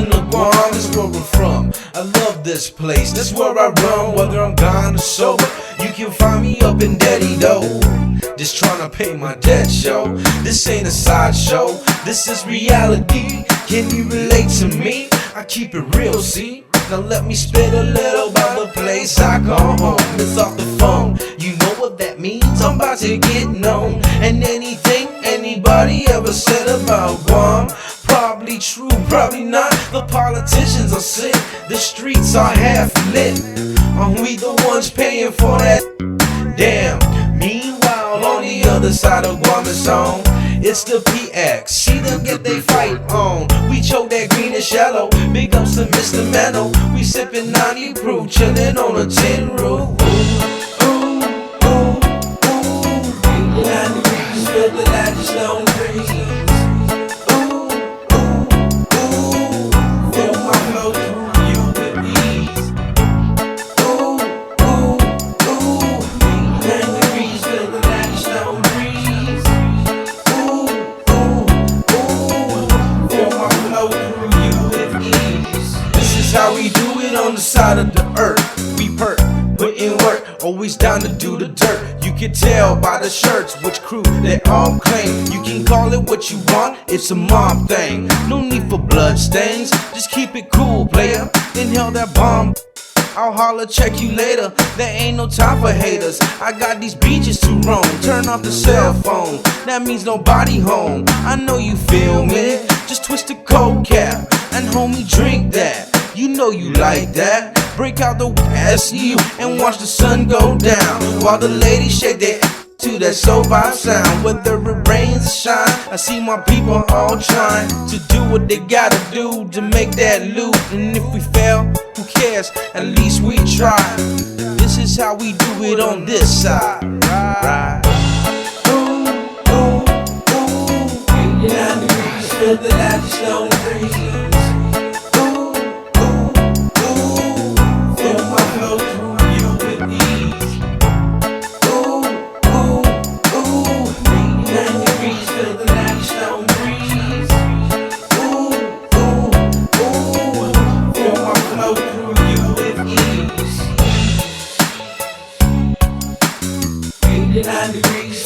Welcome to Guam, that's where we're from. I love this place, that's where I run, whether I'm gone or sober. You can find me up in Daddy Dough, just tryna pay my debt, yo. This ain't a sideshow, this is reality. Can you relate to me? I keep it real, see? Now let me spit a little about the place I call home. It's off the phone, you know what that means. I'm about to get known, and anything anybody ever said about Guam, probably true, probably not. The politicians are sick, the streets are half lit. Are we the ones paying for that? Damn. Meanwhile, on the other side of Guam is on. It's the PX, see them get they fight on. We choke that greenish yellow, big ups to Mr. Menno. We sippin' 90 proof, chillin' on a tin roof. Ooh, ooh, ooh, ooh. 90 degrees, feel the lattice stone breeze. Ooh, ooh, ooh, feel my flow through you with ease. Ooh, ooh, ooh, 90 degrees, feel the lattice stone breeze. How we do it on the side of the earth. We perk, put in work, always down to do the dirt. You can tell by the shirts which crew they all claim. You can call it what you want, it's a mob thing. No need for blood stains, just keep it cool, player. Inhale that bomb, I'll holler, check you later. There ain't no time for haters, I got these beaches to roam. Turn off the cell phone, that means nobody home. I know you feel me, just twist the cold cap and homie drink that. You know you like that. Break out the SU and watch the sun go down, while the ladies shake their to that soul vibe sound. Whether it rains or shine, I see my people all trying to do what they gotta do to make that loot. And if we fail, who cares? At least we try. This is how we do it on this side. Right. Ooh, ooh, ooh. 89 degrees, feel the lattice stone breeze.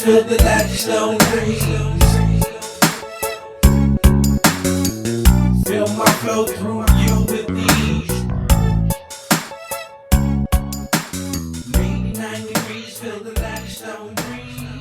Feel the lattice stone breeze. Feel my flow through you with ease. 89 degrees, feel the lattice stone breeze.